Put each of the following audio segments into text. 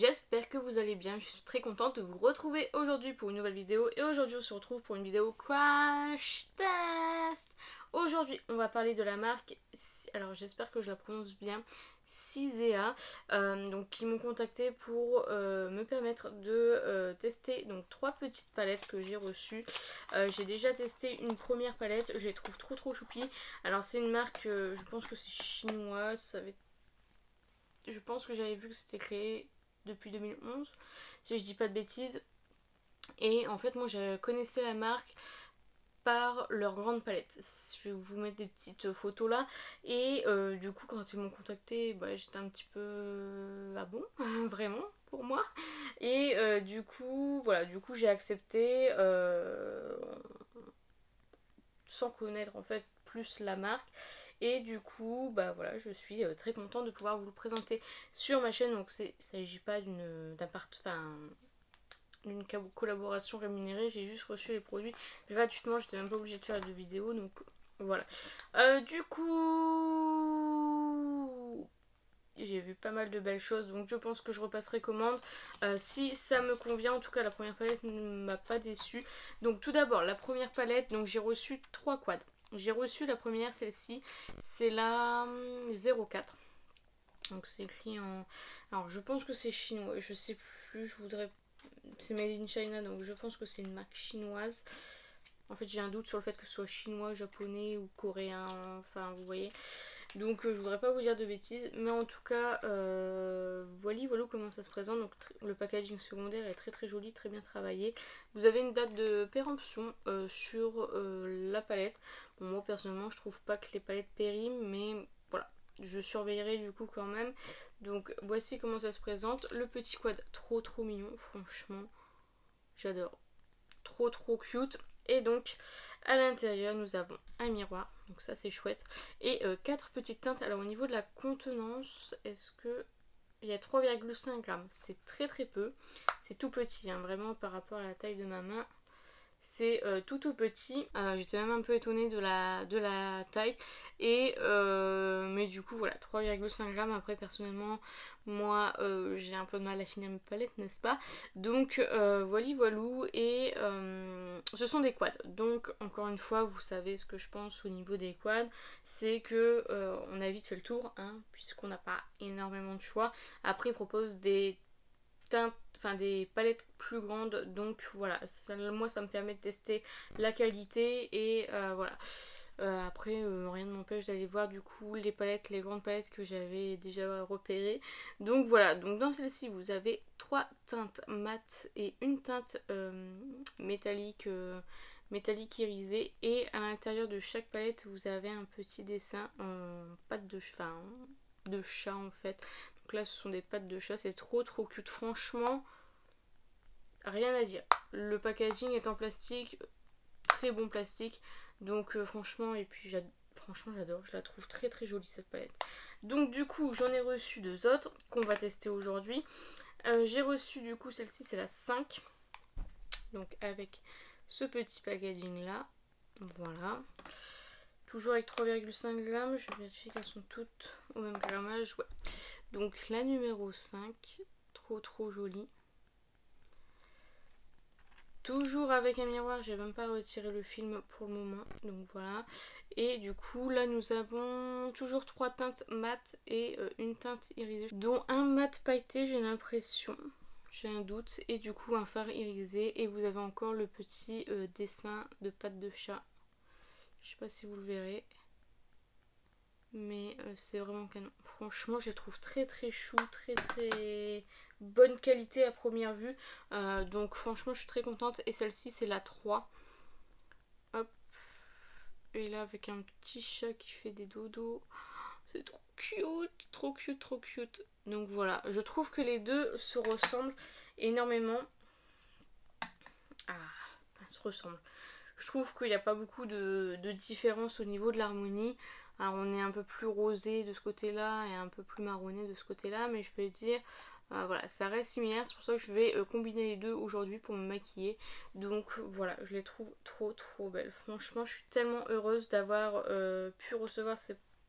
J'espère que vous allez bien, je suis très contente de vous retrouver aujourd'hui pour une nouvelle vidéo. Et aujourd'hui on se retrouve pour une vidéo crash test. Aujourd'hui on va parler de la marque, alors j'espère que je la prononce bien, Cisea, donc qui m'ont contacté pour me permettre de tester donc 3 petites palettes que j'ai reçues. J'ai déjà testé une première palette, je les trouve trop choupi. Alors c'est une marque, je pense que c'est chinois, je pense que j'avais vu que c'était créé depuis 2011, si je dis pas de bêtises. Et en fait moi je connaissais la marque par leur grande palette. Je vais vous mettre des petites photos là. Et du coup quand ils m'ont contacté, bah, j'étais un petit peu ah bon vraiment pour moi. Et du coup voilà, du coup j'ai accepté sans connaître en fait plus la marque. Et du coup bah voilà, je suis très contente de pouvoir vous le présenter sur ma chaîne. Donc il ne s'agit pas d'une collaboration rémunérée, j'ai juste reçu les produits gratuitement, j'étais même pas obligée de faire de vidéo, donc voilà. Du coup j'ai vu pas mal de belles choses, donc je pense que je repasserai commande si ça me convient. En tout cas la première palette ne m'a pas déçue. Donc tout d'abord la première palette, donc j'ai reçu 3 quads. J'ai reçu la première, celle-ci, c'est la 04. Donc c'est écrit en... Alors je pense que c'est chinois, je sais plus, je voudrais... C'est made in China, donc je pense que c'est une marque chinoise. En fait j'ai un doute sur le fait que ce soit chinois, japonais ou coréen, enfin vous voyez. Donc je voudrais pas vous dire de bêtises, mais en tout cas voilà comment ça se présente. Donc le packaging secondaire est très joli, très bien travaillé. Vous avez une date de péremption sur la palette. Bon, moi personnellement je trouve pas que les palettes périment, mais voilà, je surveillerai du coup quand même. Donc voici comment ça se présente. Le petit quad trop mignon, franchement j'adore, trop cute. Et donc à l'intérieur nous avons un miroir, donc ça c'est chouette, et 4 petites teintes. Alors au niveau de la contenance, est-ce que il y a 3,5 grammes, c'est très peu, c'est tout petit hein, vraiment par rapport à la taille de ma main. C'est tout petit. J'étais même un peu étonnée de la taille. Et mais du coup voilà, 3,5 grammes. Après personnellement moi j'ai un peu de mal à finir mes palettes, n'est-ce pas? Donc voilou. Et ce sont des quads. Donc encore une fois vous savez ce que je pense au niveau des quads. C'est que on a vite fait le tour hein, puisqu'on n'a pas énormément de choix. Après ils proposent des teintes, enfin des palettes plus grandes, donc voilà, moi ça me permet de tester la qualité. Et voilà, après rien ne m'empêche d'aller voir du coup les palettes, les grandes palettes que j'avais déjà repérées. Donc voilà, donc dans celle-ci vous avez 3 teintes mat et une teinte métallique irisée. Et à l'intérieur de chaque palette vous avez un petit dessin en pâte de chat en fait. Donc là ce sont des pattes de chat, c'est trop cute, franchement rien à dire. Le packaging est en plastique, très bon plastique, donc franchement, et puis franchement j'adore, je la trouve très jolie cette palette. Donc du coup j'en ai reçu 2 autres qu'on va tester aujourd'hui. J'ai reçu du coup celle-ci, c'est la 5, donc avec ce petit packaging là, voilà. Toujours avec 3,5 grammes, je vérifie qu'elles sont toutes au même grammage, ouais. Donc la numéro 5, trop jolie. Toujours avec un miroir, j'ai même pas retiré le film pour le moment, donc voilà. Et du coup là nous avons toujours 3 teintes mat et une teinte irisée, dont un mat pailleté j'ai l'impression, j'ai un doute, et du coup un fard irisé. Et vous avez encore le petit dessin de pattes de chat, je sais pas si vous le verrez, mais c'est vraiment canon. Franchement je les trouve très chou, très bonne qualité à première vue. Donc franchement je suis très contente. Et celle-ci c'est la 3. Hop. Et là avec un petit chat qui fait des dodos. C'est trop cute. Donc voilà, je trouve que les deux se ressemblent énormément. Se ressemblent. Je trouve qu'il n'y a pas beaucoup de différence au niveau de l'harmonie. Alors on est un peu plus rosé de ce côté-là et un peu plus marronné de ce côté-là, mais je peux dire, voilà, ça reste similaire. C'est pour ça que je vais combiner les deux aujourd'hui pour me maquiller. Donc voilà, je les trouve trop belles. Franchement, je suis tellement heureuse d'avoir pu recevoir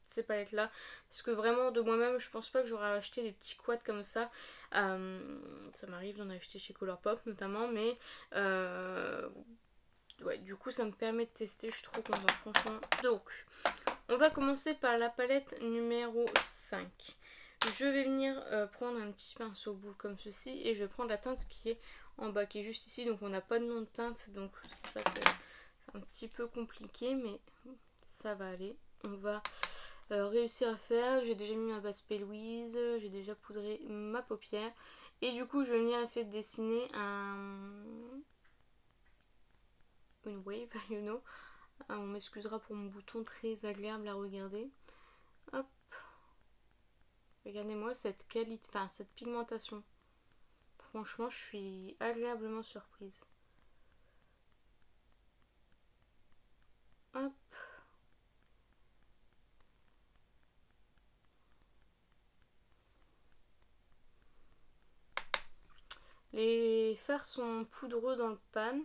ces palettes là, parce que vraiment de moi-même je pense pas que j'aurais acheté des petits quads comme ça. Ça m'arrive d'en acheter chez Colourpop notamment, mais ouais, du coup ça me permet de tester, je suis trop contente franchement. Donc on va commencer par la palette numéro 5. Je vais venir prendre un petit pinceau boule comme ceci et je vais prendre la teinte qui est en bas, qui est juste ici. Donc on n'a pas de nom de teinte, donc c'est pour ça que c'est un petit peu compliqué, mais ça va aller. On va réussir à faire. J'ai déjà mis ma base P. Louise, j'ai déjà poudré ma paupière. Et du coup je vais venir essayer de dessiner une wave, you know. On m'excusera pour mon bouton très agréable à regarder. Hop. Regardez-moi cette qualité, enfin cette pigmentation. Franchement, je suis agréablement surprise. Hop. Les fards sont poudreux dans le pan.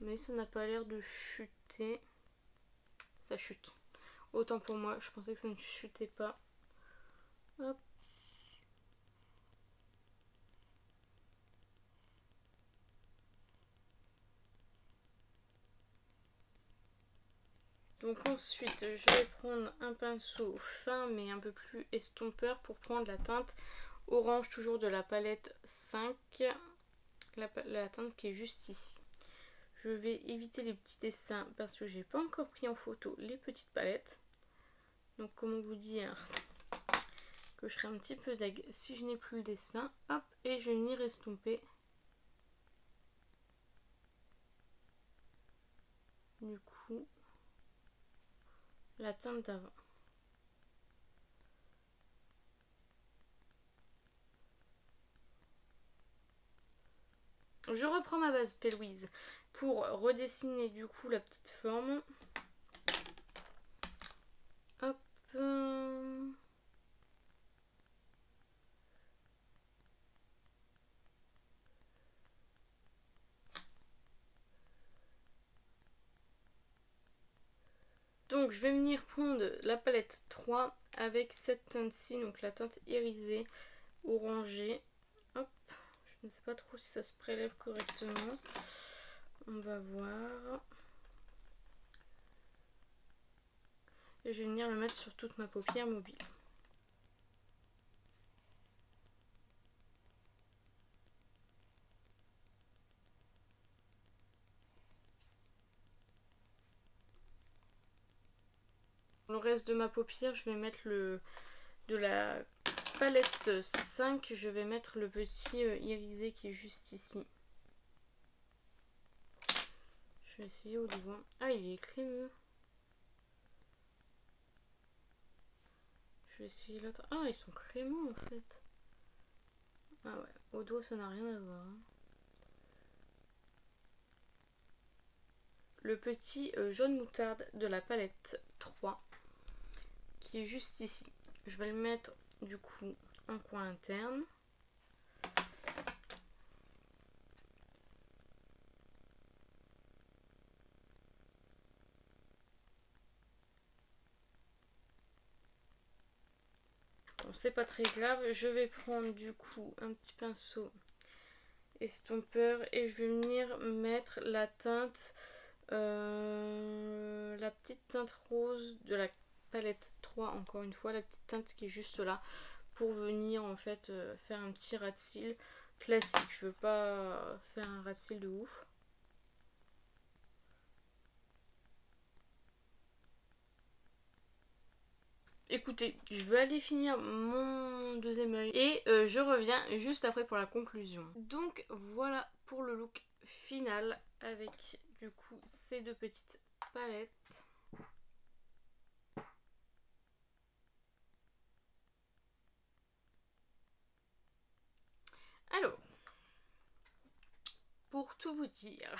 Mais ça n'a pas l'air de chuter. Ça chute. Autant pour moi, je pensais que ça ne chutait pas. Hop. Donc ensuite, je vais prendre un pinceau fin mais un peu plus estompeur pour prendre la teinte orange, toujours de la palette 5. La teinte qui est juste ici. Je vais éviter les petits dessins parce que j'ai pas encore pris en photo les petites palettes. Donc comment vous dire que je serai un petit peu deg si je n'ai plus le dessin. Hop, et je vais venir estomper du coup la teinte d'avant. Je reprends ma base P. Louise pour redessiner du coup la petite forme. Hop. Donc je vais venir prendre la palette 3 avec cette teinte-ci, donc la teinte irisée orangée. Hop, je ne sais pas trop si ça se prélève correctement. On va voir. Et je vais venir le mettre sur toute ma paupière mobile. Le reste de ma paupière, je vais mettre de la palette 5, je vais mettre le petit irisé qui est juste ici. Je vais essayer au devant. Ah, il est crémeux. Je vais essayer l'autre. Ah, ils sont crémeux en fait. Ah ouais, au doigt ça n'a rien à voir. Hein. Le petit jaune moutarde de la palette 3 qui est juste ici. Je vais le mettre du coup en coin interne. Bon, c'est pas très grave. Je vais prendre du coup un petit pinceau estompeur et je vais venir mettre la teinte, la petite teinte rose de la palette 3, encore une fois, la petite teinte qui est juste là, pour venir en fait faire un petit ras de cils classique. Je veux pas faire un ras de cils de ouf. Écoutez, je vais aller finir mon deuxième œil et je reviens juste après pour la conclusion. Donc voilà pour le look final avec du coup ces deux petites palettes. Alors, pour tout vous dire,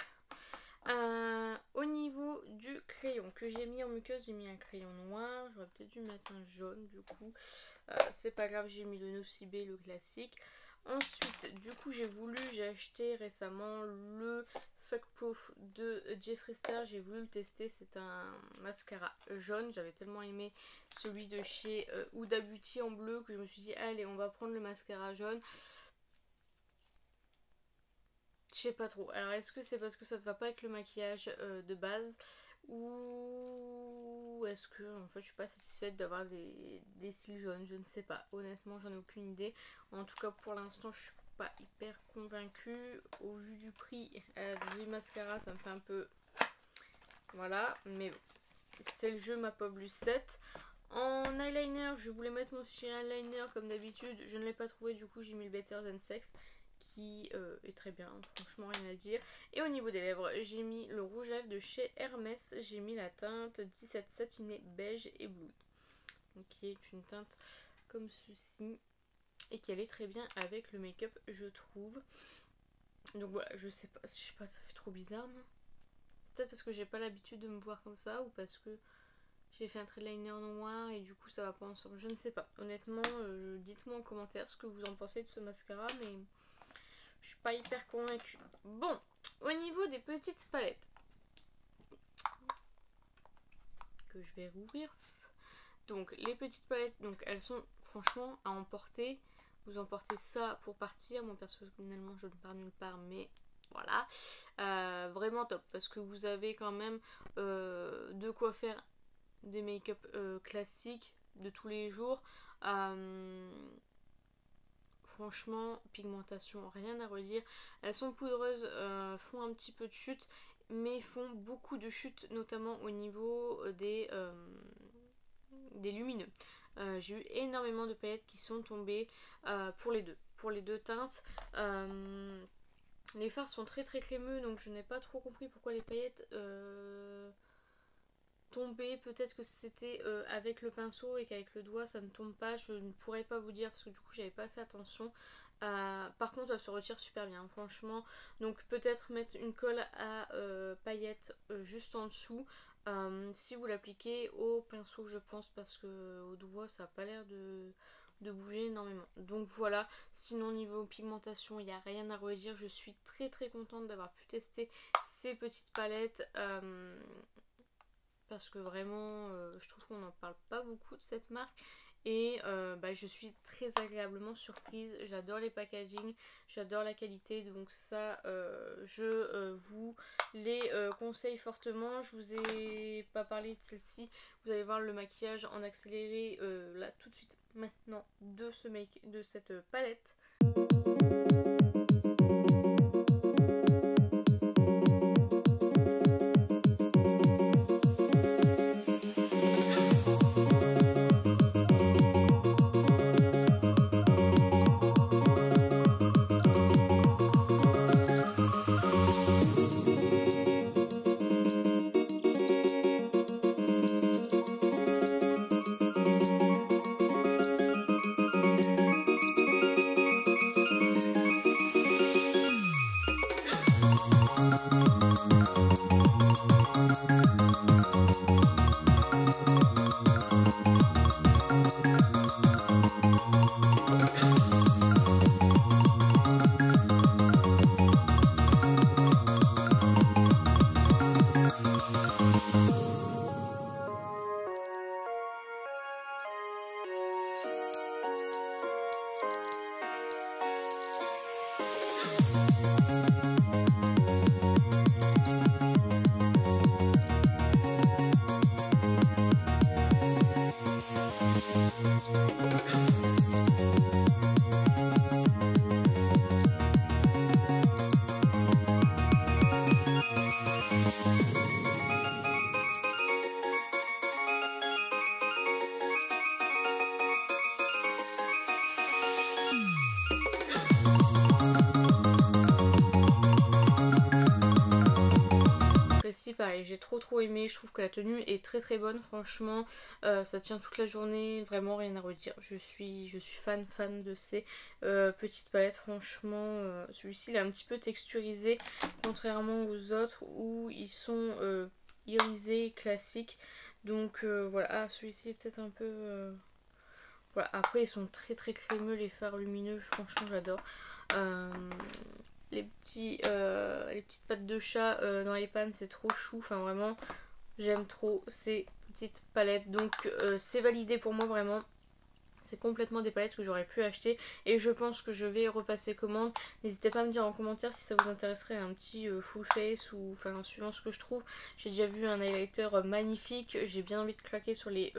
au niveau du crayon que j'ai mis en muqueuse, j'ai mis un crayon noir. J'aurais peut-être dû mettre un jaune du coup. C'est pas grave, j'ai mis le Nocibé, le classique. Ensuite, du coup, j'ai acheté récemment le Fuck Proof de Jeffree Star. J'ai voulu le tester, c'est un mascara jaune. J'avais tellement aimé celui de chez Huda Beauty en bleu que je me suis dit allez, on va prendre le mascara jaune. Je sais pas trop. Alors est-ce que c'est parce que ça ne va pas avec le maquillage de base, ou est-ce que en fait je suis pas satisfaite d'avoir des cils jaunes, je ne sais pas. Honnêtement j'en ai aucune idée. En tout cas pour l'instant je suis pas hyper convaincue. Au vu du prix du mascara ça me fait un peu... Voilà, mais bon. C'est le jeu Map of Lucette. En eyeliner, je voulais mettre mon cils eyeliner comme d'habitude. Je ne l'ai pas trouvé, du coup j'ai mis le Better Than Sex qui est très bien, franchement rien à dire. Et au niveau des lèvres, j'ai mis le rouge lèvres de chez Hermès. J'ai mis la teinte 17 satinée beige ébloui. Donc qui est une teinte comme ceci. Et qui allait très bien avec le make-up je trouve. Donc voilà, je sais pas, ça fait trop bizarre non? Peut-être parce que j'ai pas l'habitude de me voir comme ça, ou parce que j'ai fait un trait de liner noir et du coup ça va pas ensemble. Je ne sais pas. Honnêtement, dites-moi en commentaire ce que vous en pensez de ce mascara, mais je suis pas hyper convaincue. Bon, au niveau des petites palettes que je vais rouvrir. Donc les petites palettes, donc elles sont franchement à emporter. Vous emportez ça pour partir. Moi personnellement je ne pars nulle part, mais voilà. Vraiment top parce que vous avez quand même de quoi faire des make-up classiques de tous les jours. Franchement, pigmentation, rien à redire. Elles sont poudreuses, font un petit peu de chute, mais font beaucoup de chute, notamment au niveau des lumineux. J'ai eu énormément de paillettes qui sont tombées pour les deux teintes. Les fards sont très très crémeux, donc je n'ai pas trop compris pourquoi les paillettes tomber. Peut-être que c'était avec le pinceau et qu'avec le doigt ça ne tombe pas, je ne pourrais pas vous dire parce que du coup j'avais pas fait attention. Par contre elle se retire super bien franchement, donc peut-être mettre une colle à paillettes juste en dessous si vous l'appliquez au pinceau je pense, parce que au doigt ça n'a pas l'air de bouger énormément. Donc voilà, sinon niveau pigmentation il n'y a rien à redire. Je suis très très contente d'avoir pu tester ces petites palettes parce que vraiment je trouve qu'on n'en parle pas beaucoup de cette marque, et je suis très agréablement surprise. J'adore les packaging, j'adore la qualité, donc ça je vous les conseille fortement. Je vous ai pas parlé de celle-ci, vous allez voir le maquillage en accéléré là tout de suite maintenant de cette palette. Celle-ci pareil, j'ai trop aimé, je trouve que la tenue est très bonne franchement, ça tient toute la journée, vraiment rien à redire. Je suis fan de ces petites palettes franchement. Celui-ci il est un petit peu texturisé contrairement aux autres où ils sont irisés classiques, donc voilà. Celui-ci est peut-être un peu... Voilà, après ils sont très crémeux les fards lumineux, franchement j'adore. les petites pattes de chat dans les pannes, c'est trop chou, enfin vraiment j'aime trop ces petites palettes, donc c'est validé pour moi vraiment. C'est complètement des palettes que j'aurais pu acheter et je pense que je vais repasser commande. N'hésitez pas à me dire en commentaire si ça vous intéresserait un petit full face ou enfin suivant ce que je trouve. J'ai déjà vu un highlighter magnifique, j'ai bien envie de craquer sur les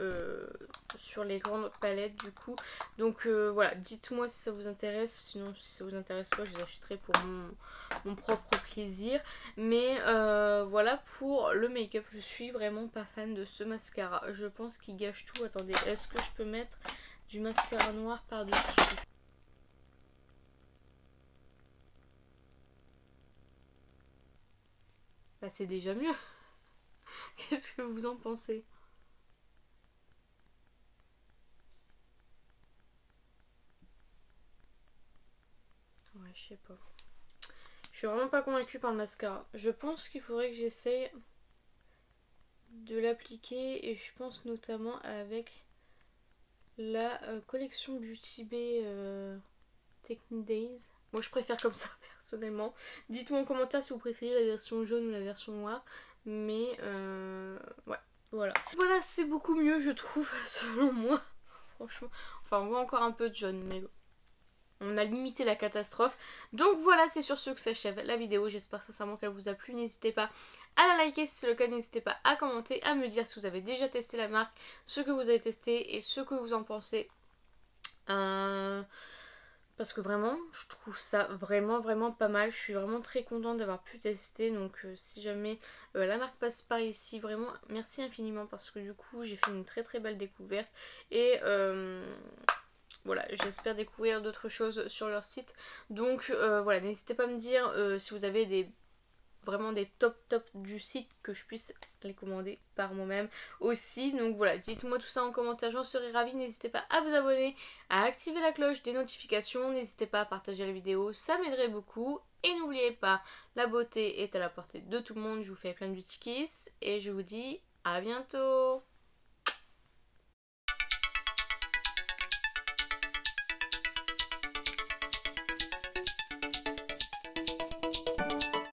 grandes palettes du coup. Donc voilà, dites-moi si ça vous intéresse, sinon si ça vous intéresse pas je les achèterai pour mon propre plaisir. Mais voilà pour le make-up, je suis vraiment pas fan de ce mascara. Je pense qu'il gâche tout. Attendez, est-ce que je peux mettre du mascara noir par-dessus? Bah c'est déjà mieux. Qu'est-ce que vous en pensez? Ouais, je sais pas. Je suis vraiment pas convaincue par le mascara. Je pense qu'il faudrait que j'essaye de l'appliquer et je pense notamment avec la collection Beauty Bay Technique Days. Moi je préfère comme ça personnellement. Dites-moi en commentaire si vous préférez la version jaune ou la version noire. Mais ouais, voilà. Voilà, c'est beaucoup mieux je trouve selon moi. Franchement. Enfin on voit encore un peu de jaune mais bon. On a limité la catastrophe. Donc voilà, c'est sur ce que s'achève la vidéo. J'espère sincèrement qu'elle vous a plu. N'hésitez pas à la liker si c'est le cas. N'hésitez pas à commenter, à me dire si vous avez déjà testé la marque, ce que vous avez testé et ce que vous en pensez. Parce que vraiment, je trouve ça vraiment pas mal. Je suis vraiment très contente d'avoir pu tester. Donc si jamais la marque passe par ici, vraiment merci infiniment parce que du coup j'ai fait une très belle découverte. Et voilà, j'espère découvrir d'autres choses sur leur site. Donc voilà, n'hésitez pas à me dire si vous avez vraiment des top du site que je puisse les commander par moi-même aussi. Donc voilà, dites-moi tout ça en commentaire, j'en serais ravie. N'hésitez pas à vous abonner, à activer la cloche des notifications. N'hésitez pas à partager la vidéo, ça m'aiderait beaucoup. Et n'oubliez pas, la beauté est à la portée de tout le monde. Je vous fais plein de beauty kiss et je vous dis à bientôt.